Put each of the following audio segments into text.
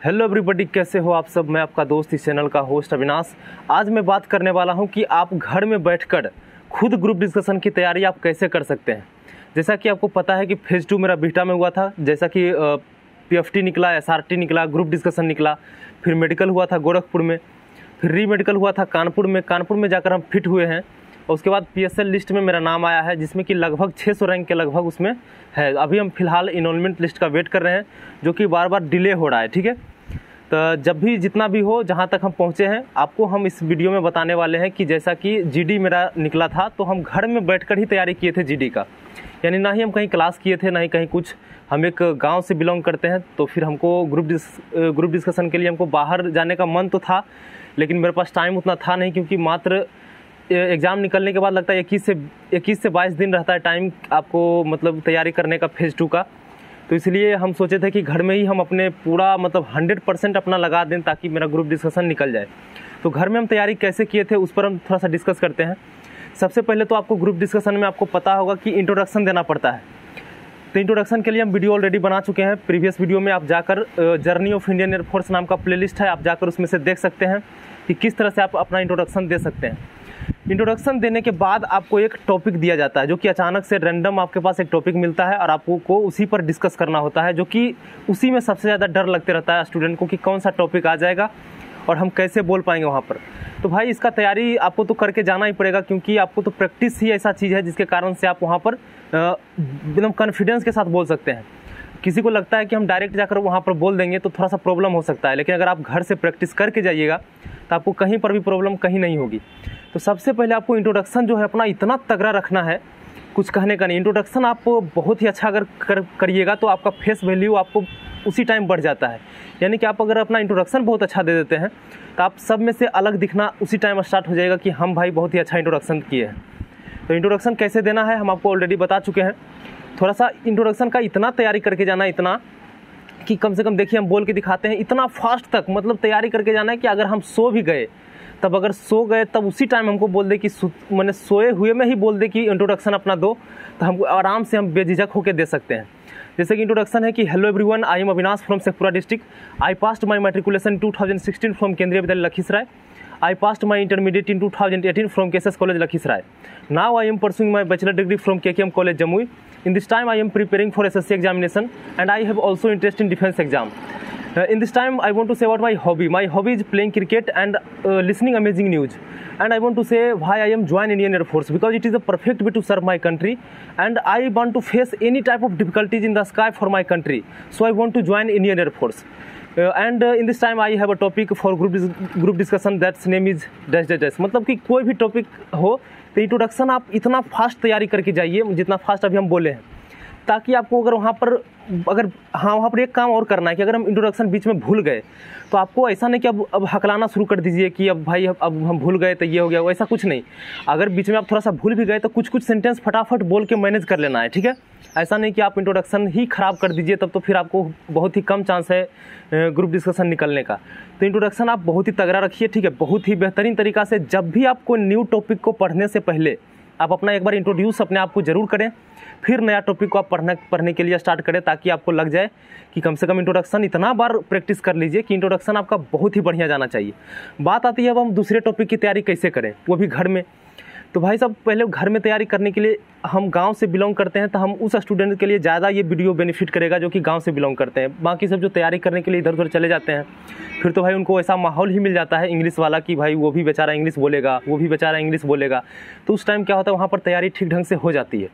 Hello everybody, कैसे हो आप सब। मैं आपका दोस्त इस चैनल का होस्ट अविनाश। आज मैं बात करने वाला हूं कि आप घर में बैठकर खुद ग्रुप डिस्कशन की तैयारी आप कैसे कर सकते हैं। जैसा कि आपको पता है कि फेज़ 2 मेरा बीटा में हुआ था, जैसा कि पीएफटी निकला, एसआरटी निकला, ग्रुप डिस्कशन निकला, फिर मेडिकल हुआ था गोरखपुर में, फिर री मेडिकल हुआ था कानपुर में जाकर हम फिट हुए हैं। और उसके बाद पीएसएल लिस्ट में मेरा नाम आया है, जिसमें कि लगभग 600 रैंक के लगभग उसमें है। अभी हम फिलहाल इनरोलमेंट लिस्ट का वेट कर रहे हैं, जो कि बार बार डिले हो रहा है। ठीक है, तो जब भी जितना भी हो, जहाँ तक हम पहुँचे हैं, आपको हम इस वीडियो में बताने वाले हैं कि जैसा कि जीडी मेरा निकला था, तो हम घर में बैठकर ही तैयारी किए थे जीडी का। यानी ना ही हम कहीं क्लास किए थे, ना ही कहीं कुछ। हम एक गांव से बिलोंग करते हैं, तो फिर हमको ग्रुप डिस्कशन के लिए हमको बाहर जाने का मन तो था, लेकिन मेरे पास टाइम उतना था नहीं, क्योंकि मात्र एग्ज़ाम निकलने के बाद लगता है 21 से 22 दिन रहता है टाइम आपको, मतलब तैयारी करने का फेज़ 2 का। तो इसलिए हम सोचे थे कि घर में ही हम अपने पूरा मतलब 100% अपना लगा दें, ताकि मेरा ग्रुप डिस्कशन निकल जाए। तो घर में हम तैयारी कैसे किए थे, उस पर हम थोड़ा सा डिस्कस करते हैं। सबसे पहले तो आपको ग्रुप डिस्कशन में आपको पता होगा कि इंट्रोडक्शन देना पड़ता है। तो इंट्रोडक्शन के लिए हम वीडियो ऑलरेडी बना चुके हैं। प्रीवियस वीडियो में आप जाकर जर्नी ऑफ इंडियन एयरफोर्स नाम का प्लेलिस्ट है, आप जाकर उसमें से देख सकते हैं कि किस तरह से आप अपना इंट्रोडक्शन दे सकते हैं। इंट्रोडक्शन देने के बाद आपको एक टॉपिक दिया जाता है, जो कि अचानक से रैंडम आपके पास एक टॉपिक मिलता है और आपको उसी पर डिस्कस करना होता है, जो कि उसी में सबसे ज़्यादा डर लगते रहता है स्टूडेंट को कि कौन सा टॉपिक आ जाएगा और हम कैसे बोल पाएंगे वहाँ पर। तो भाई इसका तैयारी आपको तो करके जाना ही पड़ेगा, क्योंकि आपको तो प्रैक्टिस ही ऐसा चीज़ है जिसके कारण से आप वहाँ पर एकदम कॉन्फिडेंस के साथ बोल सकते हैं। किसी को लगता है कि हम डायरेक्ट जाकर वहाँ पर बोल देंगे तो थोड़ा सा प्रॉब्लम हो सकता है, लेकिन अगर आप घर से प्रैक्टिस करके जाइएगा तो आपको कहीं पर भी प्रॉब्लम कहीं नहीं होगी। तो सबसे पहले आपको इंट्रोडक्शन जो है अपना इतना तगड़ा रखना है, कुछ कहने का नहीं। इंट्रोडक्शन आप बहुत ही अच्छा अगर करिएगा तो आपका फेस वैल्यू आपको उसी टाइम बढ़ जाता है। यानी कि आप अगर अपना इंट्रोडक्शन बहुत अच्छा दे देते हैं तो आप सब में से अलग दिखना उसी टाइम स्टार्ट हो जाएगा कि हम भाई बहुत ही अच्छा इंट्रोडक्शन किए हैं। तो इंट्रोडक्शन कैसे देना है हम आपको ऑलरेडी बता चुके हैं। थोड़ा सा इंट्रोडक्शन का इतना तैयारी करके जाना, इतना कि कम से कम देखिए हम बोल के दिखाते हैं, इतना फास्ट तक मतलब तैयारी करके जाना है कि अगर हम सो भी गए तब, अगर सो गए तब उसी टाइम हमको बोल दे कि मैंने सोए हुए में ही बोल दे कि इंट्रोडक्शन अपना दो, तो हम आराम से हम बेझिझक होकर दे सकते हैं। जैसे कि इंट्रोडक्शन है कि hello everyone, I am Avinash from Sheikhpura district. I passed my matriculation 2016 from केंद्रीय विद्यालय Lakhisarai. I passed my intermediate in 2018 from KSS College Lakhisaray. Now I am pursuing my bachelor degree from KKM College Jamui. In this time I am preparing for SSC examination and I have also interest in defense exam. In this time I want to say about my hobby. My hobby is playing cricket and listening amazing news. And I want to say why I am join Indian Air Force, because it is a perfect way to serve my country and I want to face any type of difficulties in the sky for my country. So I want to join Indian Air Force. And in this time I have a topic for group discussion that's name is dash dash dash। मतलब कि कोई भी topic हो तो introduction आप इतना fast तैयारी करके जाइए, जितना फास्ट अभी हम बोले हैं, ताकि आपको अगर वहाँ पर एक काम और करना है कि अगर हम इंट्रोडक्शन बीच में भूल गए तो आपको ऐसा नहीं कि अब हकलाना शुरू कर दीजिए कि अब भाई अब हम भूल गए तो ये हो गया, वैसा कुछ नहीं। अगर बीच में आप थोड़ा सा भूल भी गए तो कुछ सेंटेंस फटाफट बोल के मैनेज कर लेना है। ठीक है, ऐसा नहीं कि आप इंट्रोडक्शन ही ख़राब कर दीजिए, तब तो फिर आपको बहुत ही कम चांस है ग्रुप डिस्कशन निकलने का। तो इंट्रोडक्शन आप बहुत ही तगड़ा रखिए। ठीक है, बहुत ही बेहतरीन तरीक़ा से जब भी आपको न्यू टॉपिक को पढ़ने से पहले आप अपना एक बार इंट्रोड्यूस अपने आप को ज़रूर करें, फिर नया टॉपिक को आप पढ़ने के लिए स्टार्ट करें, ताकि आपको लग जाए कि कम से कम इंट्रोडक्शन इतना बार प्रैक्टिस कर लीजिए कि इंट्रोडक्शन आपका बहुत ही बढ़िया जाना चाहिए। बात आती है अब हम दूसरे टॉपिक की तैयारी कैसे करें, वो भी घर में। तो भाई साहब, पहले घर में तैयारी करने के लिए हम गांव से बिलोंग करते हैं, तो हम उस स्टूडेंट के लिए ज़्यादा ये वीडियो बेनिफिट करेगा जो कि गांव से बिलोंग करते हैं। बाकी सब जो तैयारी करने के लिए इधर उधर चले जाते हैं, फिर तो भाई उनको ऐसा माहौल ही मिल जाता है इंग्लिश वाला कि भाई वो भी बेचारा इंग्लिश बोलेगा, वो भी बेचारा इंग्लिश बोलेगा, तो उस टाइम क्या होता है वहाँ पर तैयारी ठीक ढंग से हो जाती है।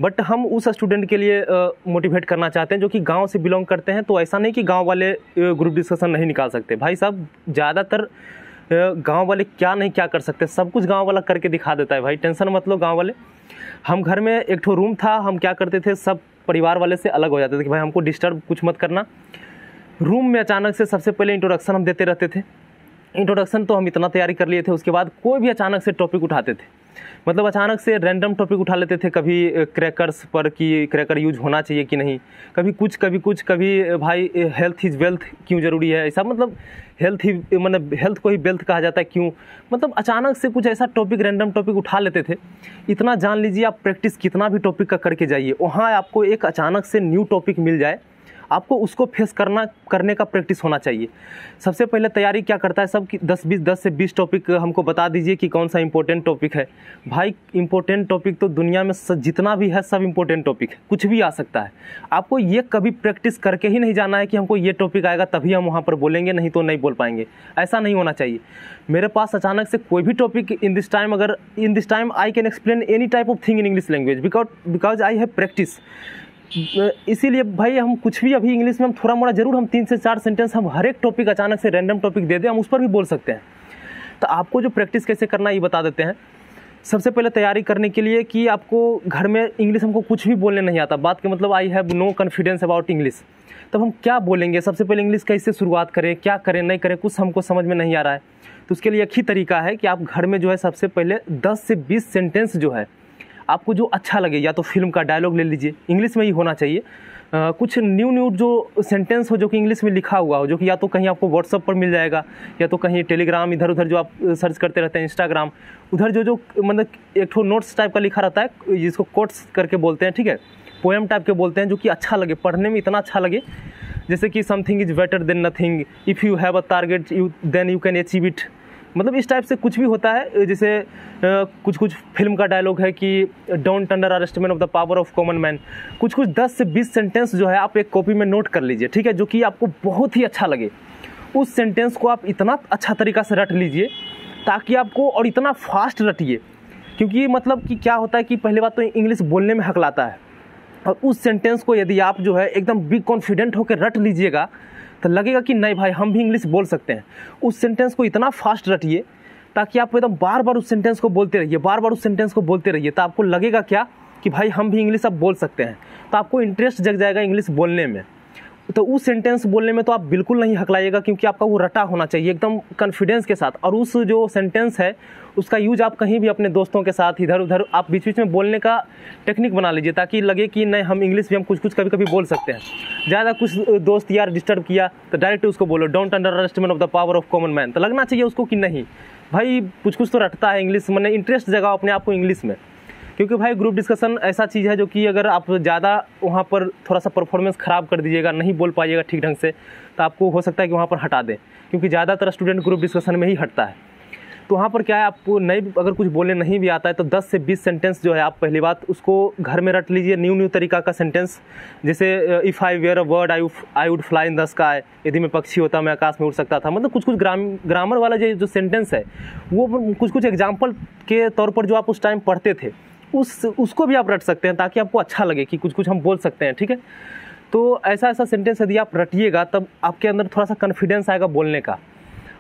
बट हम उस स्टूडेंट के लिए मोटिवेट करना चाहते हैं जो कि गांव से बिलोंग करते हैं। तो ऐसा नहीं कि गांव वाले ग्रुप डिस्कशन नहीं निकाल सकते। भाई साहब, ज़्यादातर गांव वाले क्या नहीं क्या कर सकते, सब कुछ गांव वाला करके दिखा देता है। भाई टेंशन मत लो गांव वाले। हम घर में एक ठो रूम था, हम क्या करते थे, सब परिवार वाले से अलग हो जाते थे कि भाई हमको डिस्टर्ब कुछ मत करना। रूम में अचानक से सबसे पहले इंट्रोडक्शन हम देते रहते थे। इंट्रोडक्शन तो हम इतना तैयारी कर लिए थे, उसके बाद कोई भी अचानक से टॉपिक उठाते थे, मतलब अचानक से रैंडम टॉपिक उठा लेते थे। कभी क्रैकर्स पर कि क्रैकर यूज होना चाहिए कि नहीं, कभी कुछ, कभी भाई हेल्थ इज़ वेल्थ क्यों ज़रूरी है, ऐसा मतलब हेल्थ को ही वेल्थ कहा जाता है क्यों, मतलब अचानक से कुछ ऐसा टॉपिक रैंडम टॉपिक उठा लेते थे। इतना जान लीजिए आप प्रैक्टिस कितना भी टॉपिक का करके जाइए, वहाँ आपको एक अचानक से न्यू टॉपिक मिल जाए आपको उसको फेस करने का प्रैक्टिस होना चाहिए। सबसे पहले तैयारी क्या करता है सब कि 10 से 20 टॉपिक हमको बता दीजिए कि कौन सा इंपॉर्टेंट टॉपिक है। भाई इंपॉर्टेंट टॉपिक तो दुनिया में जितना भी है सब इंपॉर्टेंट टॉपिक है, कुछ भी आ सकता है। आपको ये कभी प्रैक्टिस करके ही नहीं जाना है कि हमको ये टॉपिक आएगा तभी हम वहाँ पर बोलेंगे, नहीं तो नहीं बोल पाएंगे। ऐसा नहीं होना चाहिए। मेरे पास अचानक से कोई भी topic in this time I can explain any type of thing in English language because I have practice. इसीलिए भाई हम कुछ भी अभी इंग्लिश में हम थोड़ा मोड़ा जरूर हम 3 से 4 सेंटेंस हम हर एक टॉपिक अचानक से रैंडम टॉपिक दे दें, हम उस पर भी बोल सकते हैं। तो आपको जो प्रैक्टिस कैसे करना है ये बता देते हैं। सबसे पहले तैयारी करने के लिए कि आपको घर में इंग्लिश हमको कुछ भी बोलने नहीं आता, बात का मतलब I have no confidence about English, तब हम क्या बोलेंगे? सबसे पहले इंग्लिश कैसे शुरुआत करें, क्या करें नहीं करें, कुछ हमको समझ में नहीं आ रहा है। तो उसके लिए एक ही तरीका है कि आप घर में जो है सबसे पहले 10 से 20 सेंटेंस जो है आपको जो अच्छा लगे, या तो फिल्म का डायलॉग ले लीजिए, इंग्लिश में ही होना चाहिए। कुछ न्यू जो सेंटेंस हो जो कि इंग्लिश में लिखा हुआ हो, जो कि या तो कहीं आपको व्हाट्सएप पर मिल जाएगा या तो कहीं टेलीग्राम इधर उधर जो आप सर्च करते रहते हैं, इंस्टाग्राम उधर जो मतलब एक ठो नोट्स टाइप का लिखा रहता है जिसको कोट्स करके बोलते हैं, ठीक है, पोएम टाइप के बोलते हैं, जो कि अच्छा लगे पढ़ने में, इतना अच्छा लगे जैसे कि something is better than nothing, if you have a target then you can achieve it. मतलब इस टाइप से कुछ भी होता है। जैसे कुछ फिल्म का डायलॉग है कि don't under estimate of the power of common man. कुछ 10 से 20 सेंटेंस जो है आप एक कॉपी में नोट कर लीजिए, ठीक है, जो कि आपको बहुत ही अच्छा लगे। उस सेंटेंस को आप इतना अच्छा तरीका से रट लीजिए ताकि आपको, और इतना फास्ट रटिए, क्योंकि मतलब कि क्या होता है कि पहले बात तो इंग्लिश बोलने में हकलाता है, और उस सेंटेंस को यदि आप जो है एकदम बिग कॉन्फिडेंट होकर रट लीजिएगा तो लगेगा कि नहीं भाई हम भी इंग्लिश बोल सकते हैं। उस सेंटेंस को इतना फास्ट रटिए ताकि आप एकदम बार बार उस सेंटेंस को बोलते रहिए, बार बार उस सेंटेंस को बोलते रहिए, तो आपको लगेगा क्या कि भाई हम भी इंग्लिश अब बोल सकते हैं। तो आपको इंटरेस्ट जग जाएगा इंग्लिश बोलने में। तो उस सेंटेंस बोलने में तो आप बिल्कुल नहीं हकलाइएगा, क्योंकि आपका वो रटा होना चाहिए एकदम कॉन्फिडेंस के साथ। और उस जो सेंटेंस है उसका यूज आप कहीं भी अपने दोस्तों के साथ इधर उधर आप बीच बीच में बोलने का टेक्निक बना लीजिए, ताकि लगे कि नहीं हम इंग्लिश भी हम कुछ कभी कभी बोल सकते हैं। ज़्यादा कुछ दोस्त यार डिस्टर्ब किया तो डायरेक्ट उसको बोलो don't under estimate of the power of common man, तो लगना चाहिए उसको कि नहीं भाई कुछ तो रटता है इंग्लिश, मैंने इंटरेस्ट जगाओ अपने आप को इंग्लिश में। क्योंकि भाई ग्रुप डिस्कशन ऐसा चीज़ है जो कि अगर आप ज़्यादा वहाँ पर थोड़ा सा परफॉर्मेंस ख़राब कर दीजिएगा, नहीं बोल पाइएगा ठीक ढंग से, तो आपको हो सकता है कि वहाँ पर हटा दें, क्योंकि ज़्यादातर स्टूडेंट ग्रुप डिस्कशन में ही हटता है। तो वहाँ पर क्या है, आपको नहीं अगर कुछ बोलने नहीं भी आता है तो 10 से 20 सेंटेंस जो है आप पहली बात उसको घर में रट लीजिए, न्यू तरीका का सेंटेंस। जैसे if I were a bird I would fly in the sky, यदि मैं पक्षी होता मैं आकाश में उड़ सकता था। मतलब कुछ ग्रामर वाला जो सेंटेंस है वो कुछ एग्जाम्पल के तौर पर जो आप उस टाइम पढ़ते थे उसको भी आप रट सकते हैं, ताकि आपको अच्छा लगे कि कुछ हम बोल सकते हैं, ठीक है। तो ऐसा सेंटेंस यदि आप रटिएगा तब आपके अंदर थोड़ा सा कॉन्फिडेंस आएगा बोलने का।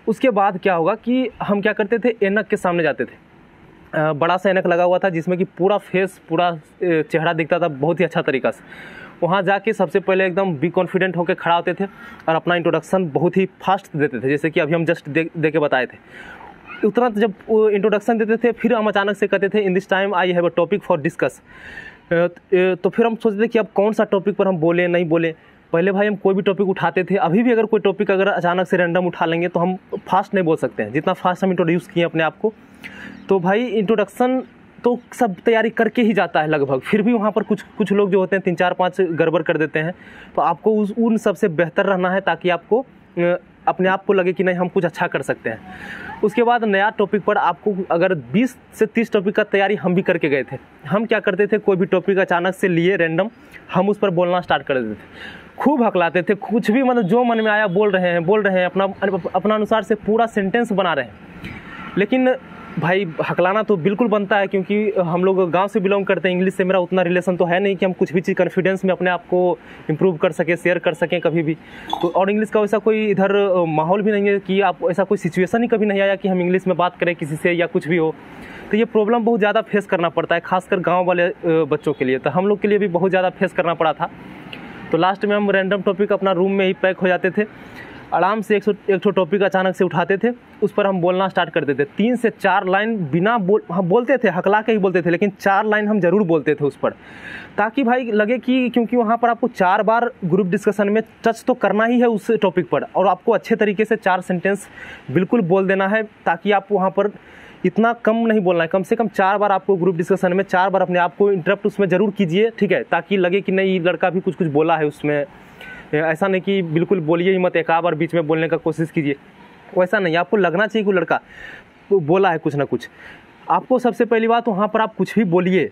उसके बाद क्या होगा कि हम क्या करते थे, ऐनक के सामने जाते थे, बड़ा सा ऐनक लगा हुआ था जिसमें कि पूरा फेस पूरा चेहरा दिखता था बहुत ही अच्छा तरीका से। वहाँ जाके सबसे पहले एकदम बी कॉन्फिडेंट होकर खड़ा होते थे और अपना इंट्रोडक्शन बहुत ही फास्ट देते थे, जैसे कि अभी हम जस्ट दे के बताए थे। उतना जब इंट्रोडक्शन देते थे फिर हम अचानक से कहते थे इन this time I have a topic for discuss. तो फिर हम सोचते थे कि अब कौन सा टॉपिक पर हम बोलें नहीं बोलें। पहले भाई हम कोई भी टॉपिक उठाते थे, अभी भी अगर कोई टॉपिक अगर अचानक से रैंडम उठा लेंगे तो हम फास्ट नहीं बोल सकते हैं जितना फास्ट हम इंट्रोड्यूस किए अपने आप को। तो भाई इंट्रोडक्शन तो सब तैयारी करके ही जाता है लगभग, फिर भी वहाँ पर कुछ लोग जो होते हैं 3-4-5 गड़बड़ कर देते हैं। तो आपको उन सबसे बेहतर रहना है ताकि आपको अपने आप को लगे कि नहीं हम कुछ अच्छा कर सकते हैं। उसके बाद नया टॉपिक पर आपको अगर 20 से 30 टॉपिक का तैयारी हम भी करके गए थे। हम क्या करते थे, कोई भी टॉपिक अचानक से लिए रैंडम, हम उस पर बोलना स्टार्ट कर देते थे, खूब हकलाते थे, कुछ भी मतलब जो मन में आया बोल रहे हैं, अपना अनुसार से पूरा सेंटेंस बना रहे हैं। लेकिन भाई हकलाना तो बिल्कुल बनता है, क्योंकि हम लोग गांव से बिलोंग करते हैं, इंग्लिश से मेरा उतना रिलेशन तो है नहीं कि हम कुछ भी चीज़ कॉन्फिडेंस में अपने आप को इम्प्रूव कर सकें, शेयर कर सकें कभी भी। तो और इंग्लिश का वैसा कोई इधर माहौल भी नहीं है कि आप ऐसा कोई सिचुएशन ही कभी नहीं आया कि हम इंग्लिश में बात करें किसी से या कुछ भी हो। तो ये प्रॉब्लम बहुत ज़्यादा फेस करना पड़ता है, खासकर गाँव वाले बच्चों के लिए। तो हम लोग के लिए भी बहुत ज़्यादा फेस करना पड़ा था। तो लास्ट में हम रैंडम टॉपिक अपना रूम में ही पैक हो जाते थे, आराम से एक टॉपिक अचानक से उठाते थे, उस पर हम बोलना स्टार्ट करते थे। 3 से 4 लाइन बिना हम बोलते थे, हकला के ही बोलते थे, लेकिन 4 लाइन हम ज़रूर बोलते थे उस पर, ताकि भाई लगे कि क्योंकि वहाँ पर आपको 4 बार ग्रुप डिस्कशन में टच तो करना ही है उस टॉपिक पर, और आपको अच्छे तरीके से 4 सेंटेंस बिल्कुल बोल देना है, ताकि आप वहाँ पर इतना कम नहीं बोलना है, कम से कम 4 बार आपको ग्रुप डिस्कशन में 4 बार अपने आप को इंटरप्ट उसमें ज़रूर कीजिए, ठीक है, ताकि लगे कि नहीं लड़का भी कुछ बोला है उसमें, ऐसा नहीं कि बिल्कुल बोलिए ही मत, एक आध बार बीच में बोलने का कोशिश कीजिए, वैसा नहीं। आपको लगना चाहिए कि लड़का बोला है कुछ ना कुछ। आपको सबसे पहली बात, वहाँ पर आप कुछ भी बोलिए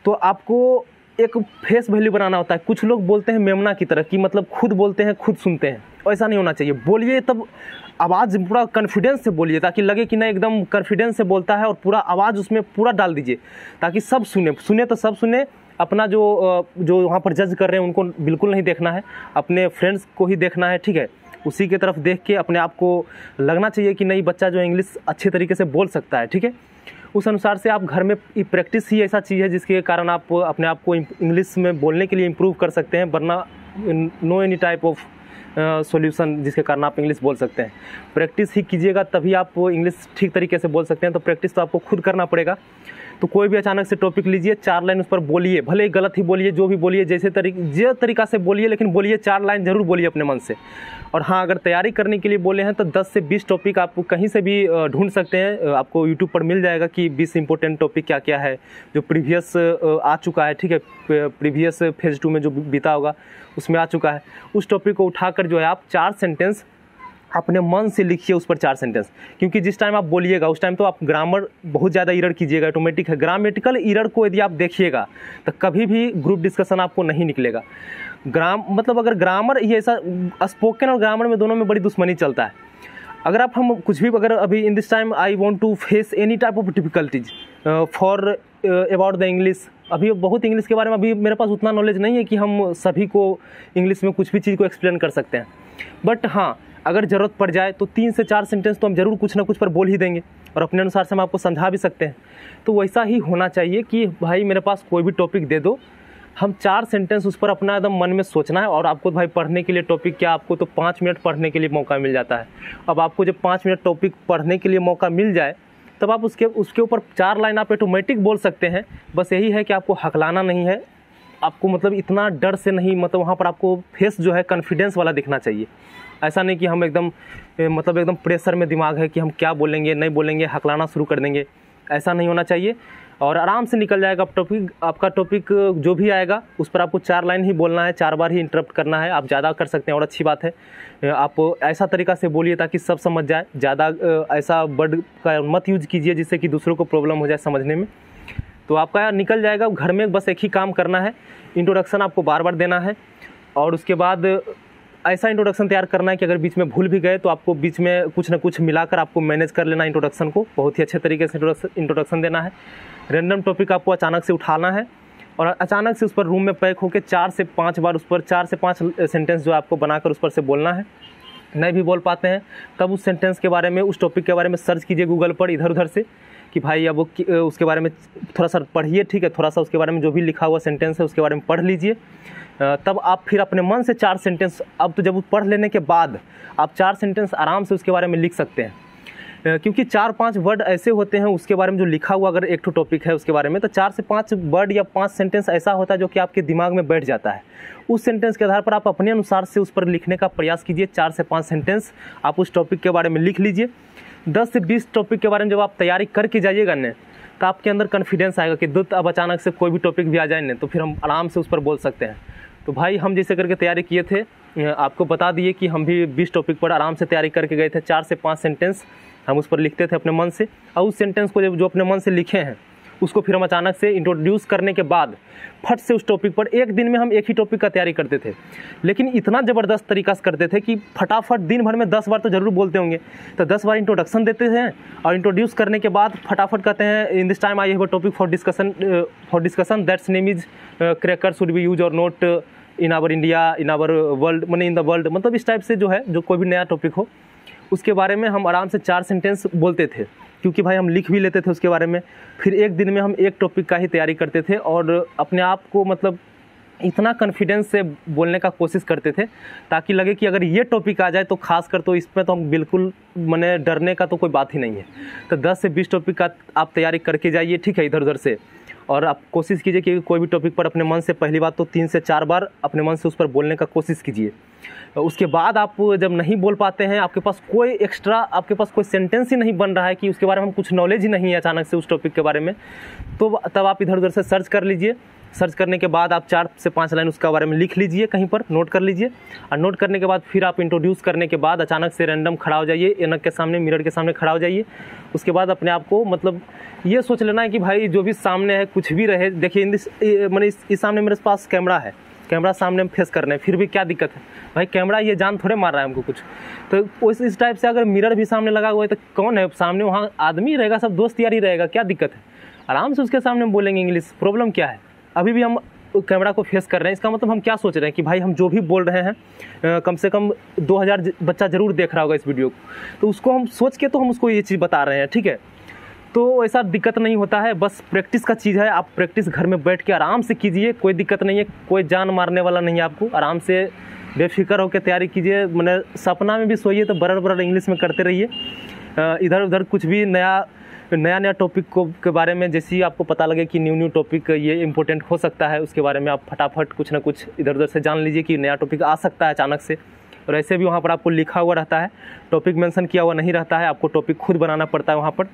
तो आपको एक फेस वैल्यू बनाना होता है। कुछ लोग बोलते हैं मेमना की तरह, कि मतलब खुद बोलते हैं खुद सुनते हैं, ऐसा नहीं होना चाहिए। बोलिए तब आवाज़ पूरा कॉन्फिडेंस से बोलिए, ताकि लगे कि नहीं एकदम कॉन्फिडेंस से बोलता है, और पूरा आवाज़ उसमें पूरा डाल दीजिए ताकि सब सुने तो सब सुने। अपना जो वहाँ पर जज कर रहे हैं उनको बिल्कुल नहीं देखना है, अपने फ्रेंड्स को ही देखना है, ठीक है। उसी की तरफ देख के अपने आप को लगना चाहिए कि नहीं बच्चा जो इंग्लिश अच्छे तरीके से बोल सकता है, ठीक है। उस अनुसार से आप घर में प्रैक्टिस ही ऐसा चीज़ है जिसके कारण आप अपने आप को इंग्लिश में बोलने के लिए इम्प्रूव कर सकते हैं, वरना no any type of solution जिसके कारण आप इंग्लिश बोल सकते हैं। प्रैक्टिस ही कीजिएगा तभी आप इंग्लिश ठीक तरीके से बोल सकते हैं। तो प्रैक्टिस तो आपको खुद करना पड़ेगा। तो कोई भी अचानक से टॉपिक लीजिए, 4 लाइन उस पर बोलिए, भले ही गलत ही बोलिए, जो भी बोलिए, जो तरीका से बोलिए, लेकिन बोलिए, 4 लाइन जरूर बोलिए अपने मन से। और हाँ, अगर तैयारी करने के लिए बोले हैं तो 10 से 20 टॉपिक आप कहीं से भी ढूंढ सकते हैं। आपको यूट्यूब पर मिल जाएगा कि 20 इंपॉर्टेंट टॉपिक क्या क्या है जो प्रीवियस आ चुका है, ठीक है। प्रीवियस फेज 2 में जो बीता होगा उसमें आ चुका है। उस टॉपिक को उठाकर जो है आप 4 सेंटेंस अपने मन से लिखिए उस पर, 4 सेंटेंस। क्योंकि जिस टाइम आप बोलिएगा उस टाइम तो आप ग्रामर बहुत ज़्यादा एरर कीजिएगा, ऑटोमेटिक है। ग्रामेटिकल एरर को यदि आप देखिएगा तो कभी भी ग्रुप डिस्कशन आपको नहीं निकलेगा। मतलब अगर ग्रामर ये ऐसा, स्पोकन और ग्रामर में दोनों में बड़ी दुश्मनी चलता है। अगर आप हम कुछ भी, अगर अभी in this time I want to face any type of difficulties for about the English, अभी बहुत इंग्लिश के बारे में अभी मेरे पास उतना नॉलेज नहीं है कि हम सभी को इंग्लिश में कुछ भी चीज़ को एक्सप्लेन कर सकते हैं। बट हाँ, अगर ज़रूरत पड़ जाए तो 3 से 4 सेंटेंस तो हम जरूर कुछ ना कुछ पर बोल ही देंगे, और अपने अनुसार से हम आपको समझा भी सकते हैं। तो वैसा ही होना चाहिए कि भाई मेरे पास कोई भी टॉपिक दे दो, हम 4 सेंटेंस उस पर अपना एकदम मन में सोचना है। और आपको भाई पढ़ने के लिए टॉपिक क्या, आपको तो 5 मिनट पढ़ने के लिए मौका मिल जाता है। अब आपको जब 5 मिनट टॉपिक पढ़ने के लिए मौका मिल जाए तब आप उसके ऊपर 4 लाइन आप ऑटोमेटिक बोल सकते हैं। बस यही है कि आपको हकलाना नहीं है, आपको मतलब इतना डर से नहीं, मतलब वहाँ पर आपको फेस जो है कॉन्फिडेंस वाला दिखना चाहिए। ऐसा नहीं कि हम एकदम मतलब एकदम प्रेशर में दिमाग है कि हम क्या बोलेंगे नहीं बोलेंगे, हकलाना शुरू कर देंगे, ऐसा नहीं होना चाहिए। और आराम से निकल जाएगा आपका टॉपिक जो भी आएगा उस पर आपको 4 लाइन ही बोलना है, 4 बार ही इंटरप्ट करना है। आप ज़्यादा कर सकते हैं और अच्छी बात है। आप ऐसा तरीका से बोलिए ताकि सब समझ जाए। ज़्यादा ऐसा वर्ड का मत यूज कीजिए जिससे कि दूसरों को प्रॉब्लम हो जाए समझने में। तो आपका निकल जाएगा। घर में बस एक ही काम करना है, इंट्रोडक्शन आपको बार बार देना है, और उसके बाद ऐसा इंट्रोडक्शन तैयार करना है कि अगर बीच में भूल भी गए तो आपको बीच में कुछ ना कुछ मिलाकर आपको मैनेज कर लेना इंट्रोडक्शन को। बहुत ही अच्छे तरीके से इंट्रोडक्शन देना है। रैंडम टॉपिक आपको अचानक से उठाना है और अचानक से उस पर रूम में पैक होकर 4 से 5 बार उस पर 4 से 5 सेंटेंस जो आपको बनाकर उस पर से बोलना है। नहीं भी बोल पाते हैं तब उस सेंटेंस के बारे में, उस टॉपिक के बारे में सर्च कीजिए गूगल पर इधर उधर से कि भाई अब उसके बारे में थोड़ा सा पढ़िए, ठीक है। थोड़ा सा उसके बारे में जो भी लिखा हुआ सेंटेंस है उसके बारे में पढ़ लीजिए। तब आप फिर अपने मन से 4 सेंटेंस, अब तो जब पढ़ लेने के बाद आप 4 सेंटेंस आराम से उसके बारे में लिख सकते हैं। क्योंकि 4-5 वर्ड ऐसे होते हैं उसके बारे में जो लिखा हुआ, अगर एक टॉपिक है उसके बारे में, तो 4 से 5 वर्ड या 5 सेंटेंस ऐसा होता है जो कि आपके दिमाग में बैठ जाता है। उस सेंटेंस के आधार पर आप अपने अनुसार से उस पर लिखने का प्रयास कीजिए। 4 से 5 सेंटेंस आप उस टॉपिक के बारे में लिख लीजिए। 10 से 20 टॉपिक के बारे में जब आप तैयारी करके जाइएगा न, तो आपके अंदर कॉन्फिडेंस आएगा कि अब अचानक से कोई भी टॉपिक भी आ जाए न, तो फिर हम आराम से उस पर बोल सकते हैं। तो भाई हम जैसे करके तैयारी किए थे, आपको बता दिए कि हम भी 20 टॉपिक पर आराम से तैयारी करके गए थे। 4 से 5 सेंटेंस हम उस पर लिखते थे अपने मन से, और उस सेंटेंस को जो अपने मन से लिखे हैं उसको फिर हम अचानक से इंट्रोड्यूस करने के बाद फट से उस टॉपिक पर, एक दिन में हम एक ही टॉपिक का तैयारी करते थे, लेकिन इतना ज़बरदस्त तरीका से करते थे कि फटाफट दिन भर में 10 बार तो ज़रूर बोलते होंगे। तो 10 बार इंट्रोडक्शन देते हैं और इंट्रोड्यूस करने के बाद फटाफट कहते हैं in this time I have a topic for discussion that's name is cracker should be use or not in our India, in our world, मने इन द वर्ल्ड। मतलब इस टाइप से जो है, जो कोई भी नया टॉपिक हो उसके बारे में हम आराम से 4 सेंटेंस बोलते थे, क्योंकि भाई हम लिख भी लेते थे उसके बारे में। फिर एक दिन में हम एक टॉपिक का ही तैयारी करते थे और अपने आप को मतलब इतना कॉन्फिडेंस से बोलने का कोशिश करते थे ताकि लगे कि अगर ये टॉपिक आ जाए तो खासकर तो इसमें तो हम बिल्कुल मने डरने का तो कोई बात ही नहीं है। तो 10 से 20 टॉपिक का आप तैयारी करके जाइए, ठीक है, इधर उधर से। और आप कोशिश कीजिए कि कोई भी टॉपिक पर अपने मन से पहली बात तो 3 से 4 बार अपने मन से उस पर बोलने का कोशिश कीजिए। उसके बाद आप जब नहीं बोल पाते हैं, आपके पास कोई एक्स्ट्रा, आपके पास कोई सेंटेंस ही नहीं बन रहा है कि उसके बारे में कुछ नॉलेज ही नहीं है अचानक से उस टॉपिक के बारे में, तो तब आप इधर उधर से सर्च कर लीजिए सर्च करने के बाद आप 4 से 5 लाइन उसका बारे में लिख लीजिए, कहीं पर नोट कर लीजिए। और नोट करने के बाद फिर आप इंट्रोड्यूस करने के बाद अचानक से रैंडम खड़ा हो जाइए, ऐनक के सामने, मिरर के सामने खड़ा हो जाइए। उसके बाद अपने आप को मतलब ये सोच लेना है कि भाई जो भी सामने है कुछ भी रहे, देखिए मैंने इस सामने मेरे पास कैमरा है, कैमरा सामने फेस करना है, फिर भी क्या दिक्कत है भाई, कैमरा ये जान थोड़े मार रहा है हमको कुछ। तो इस टाइप से अगर मिरर भी सामने लगा हुआ है तो कौन है सामने, वहाँ आदमी रहेगा, सब दोस्त यार ही रहेगा, क्या दिक्कत है, आराम से उसके सामने बोलेंगे इंग्लिश, प्रॉब्लम क्या है। अभी भी हम कैमरा को फेस कर रहे हैं, इसका मतलब हम क्या सोच रहे हैं कि भाई हम जो भी बोल रहे हैं कम से कम 2000 बच्चा ज़रूर देख रहा होगा इस वीडियो को, तो उसको हम सोच के तो हम उसको ये चीज़ बता रहे हैं, ठीक है। तो ऐसा दिक्कत नहीं होता है, बस प्रैक्टिस का चीज़ है। आप प्रैक्टिस घर में बैठ के आराम से कीजिए, कोई दिक्कत नहीं है, कोई जान मारने वाला नहीं है आपको। आराम से बेफिक्र होकर तैयारी कीजिए, मैंने सपना में भी सोइए तो बरड़ इंग्लिश में करते रहिए। इधर उधर कुछ भी नया टॉपिक के बारे में जैसे ही आपको पता लगे कि न्यू टॉपिक ये इंपॉर्टेंट हो सकता है, उसके बारे में आप फटाफट कुछ ना कुछ इधर उधर से जान लीजिए कि नया टॉपिक आ सकता है अचानक से। और ऐसे भी वहाँ पर आपको लिखा हुआ रहता है, टॉपिक मेंशन किया हुआ नहीं रहता है, आपको टॉपिक खुद बनाना पड़ता है वहाँ पर।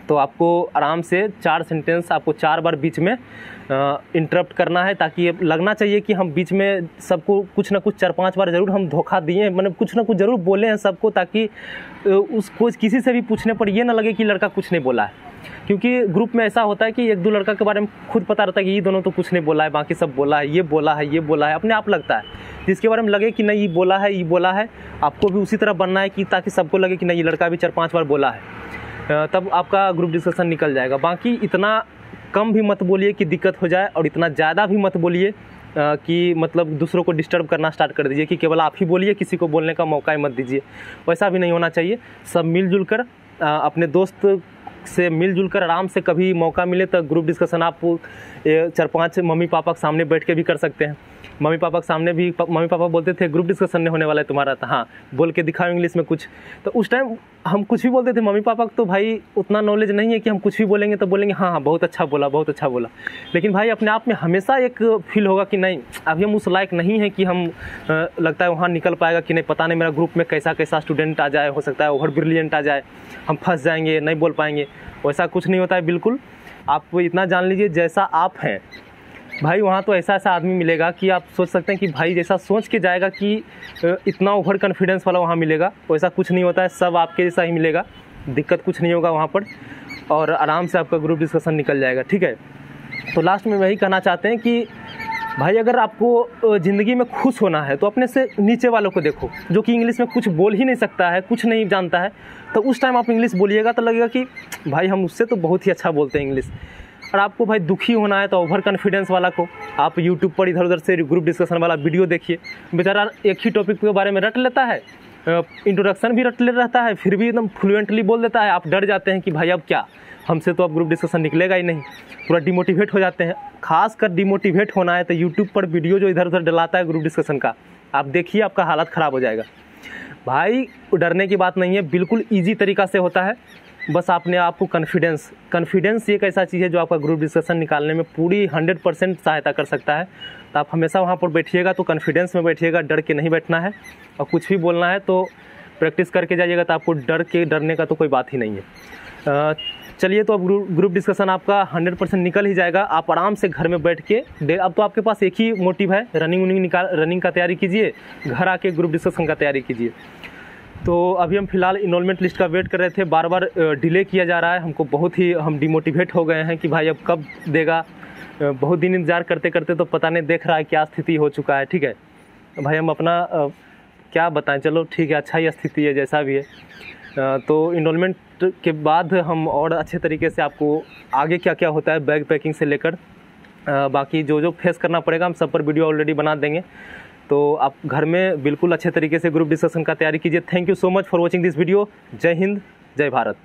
तो आपको आराम से 4 सेंटेंस आपको 4 बार बीच में इंटरप्ट करना है, ताकि ये लगना चाहिए कि हम बीच में सबको कुछ ना कुछ 4-5 बार ज़रूर हम धोखा दिए, मतलब कुछ ना कुछ ज़रूर बोले हैं सबको, ताकि उसको किसी से भी पूछने पर ये ना लगे कि लड़का कुछ नहीं बोला है। क्योंकि ग्रुप में ऐसा होता है कि 1-2 लड़का के बारे में खुद पता रहता है कि ये दोनों तो कुछ नहीं बोला है, बाकी सब बोला है, ये बोला है, ये बोला है, अपने आप लगता है। जिसके बारे में लगे कि नहीं ये बोला है, ये बोला है, आपको भी उसी तरह बनना है कि ताकि सबको लगे कि नहीं ये लड़का भी 4-5 बार बोला है, तब आपका ग्रुप डिस्कशन निकल जाएगा। बाकी इतना कम भी मत बोलिए कि दिक्कत हो जाए, और इतना ज़्यादा भी मत बोलिए कि मतलब दूसरों को डिस्टर्ब करना स्टार्ट कर दीजिए कि केवल आप ही बोलिए, किसी को बोलने का मौका ही मत दीजिए। वैसा भी नहीं होना चाहिए। सब मिलजुल कर अपने दोस्त से मिलजुल कर आराम से कभी मौका मिले तो ग्रुप डिस्कशन आप 4-5 मम्मी पापा के सामने बैठ के भी कर सकते हैं। मम्मी पापा के सामने भी मम्मी पापा बोलते थे ग्रुप डिस्कशन नहीं होने वाला है तुम्हारा, तो हाँ बोल के दिखाओ इंग्लिश में कुछ। तो उस टाइम हम कुछ भी बोलते थे, मम्मी पापा को तो भाई उतना नॉलेज नहीं है कि हम कुछ भी बोलेंगे तो बोलेंगे हाँ बहुत अच्छा बोला, बहुत अच्छा बोला। लेकिन भाई अपने आप में हमेशा एक फील होगा कि नहीं अभी हम उस लायक नहीं है कि हम लगता है वहाँ निकल पाएगा कि नहीं, पता नहीं मेरा ग्रुप में कैसा स्टूडेंट आ जाए, हो सकता है ओवर ब्रिलियंट आ जाए, हम फंस जाएंगे, नहीं बोल पाएंगे। वैसा कुछ नहीं होता है बिल्कुल। आप इतना जान लीजिए जैसा आप हैं भाई, वहाँ तो ऐसा आदमी मिलेगा कि आप सोच सकते हैं कि भाई जैसा सोच के जाएगा कि इतना ओवर कॉन्फिडेंस वाला वहाँ मिलेगा, वैसा कुछ नहीं होता है। सब आपके जैसा ही मिलेगा, दिक्कत कुछ नहीं होगा वहाँ पर, और आराम से आपका ग्रुप डिस्कशन निकल जाएगा, ठीक है। तो लास्ट में वही कहना चाहते हैं कि भाई अगर आपको ज़िंदगी में खुश होना है तो अपने से नीचे वालों को देखो, जो कि इंग्लिश में कुछ बोल ही नहीं सकता है, कुछ नहीं जानता है, तो उस टाइम आप इंग्लिश बोलिएगा तो लगेगा कि भाई हम उससे तो बहुत ही अच्छा बोलते हैं इंग्लिश। और आपको भाई दुखी होना है तो ओवर कॉन्फिडेंस वाला को आप यूट्यूब पर इधर उधर से ग्रुप डिस्कशन वाला वीडियो देखिए। बेचारा एक ही टॉपिक के बारे में रट लेता है, इंट्रोडक्शन भी रट ले रहता है, फिर भी एकदम फ्लुएंटली बोल देता है। आप डर जाते हैं कि भाई अब क्या, हमसे तो अब ग्रुप डिस्कशन निकलेगा ही नहीं, पूरा डिमोटिवेट हो जाते हैं। खास कर डिमोटिवेट होना है तो यूट्यूब पर वीडियो जो इधर उधर डलाता है ग्रुप डिस्कशन का, आप देखिए, आपका हालत ख़राब हो जाएगा। भाई डरने की बात नहीं है, बिल्कुल ईजी तरीक़ा से होता है। बस आपने आपको कॉन्फिडेंस एक ऐसा चीज़ है जो आपका ग्रुप डिस्कशन निकालने में पूरी 100% सहायता कर सकता है। तो आप हमेशा वहाँ पर बैठिएगा तो कॉन्फिडेंस में बैठिएगा, डर के नहीं बैठना है। और कुछ भी बोलना है तो प्रैक्टिस करके जाइएगा, तो आपको डरने का तो कोई बात ही नहीं है। चलिए, तो अब ग्रुप डिस्कशन आपका 100% निकल ही जाएगा। आप आराम से घर में बैठ के अब तो आपके पास एक ही मोटिव है, रनिंग का तैयारी कीजिए, घर आके ग्रुप डिस्कशन का तैयारी कीजिए। तो अभी हम फ़िलहाल इनरोलमेंट लिस्ट का वेट कर रहे थे, बार बार डिले किया जा रहा है हमको, बहुत ही हम डिमोटिवेट हो गए हैं कि भाई अब कब देगा। बहुत दिन इंतज़ार करते करते तो पता नहीं देख रहा है क्या स्थिति हो चुका है, ठीक है भाई। हम अपना क्या बताएं, चलो ठीक है, अच्छा ही स्थिति है जैसा भी है। तो इनरोलमेंट के बाद हम और अच्छे तरीके से आपको आगे क्या क्या होता है बैग पैकिंग से लेकर बाकी जो फेस करना पड़ेगा, हम सब पर वीडियो ऑलरेडी बना देंगे। तो आप घर में बिल्कुल अच्छे तरीके से ग्रुप डिस्कशन का तैयारी कीजिए। Thank you so much for watching this video. जय हिंद, जय भारत।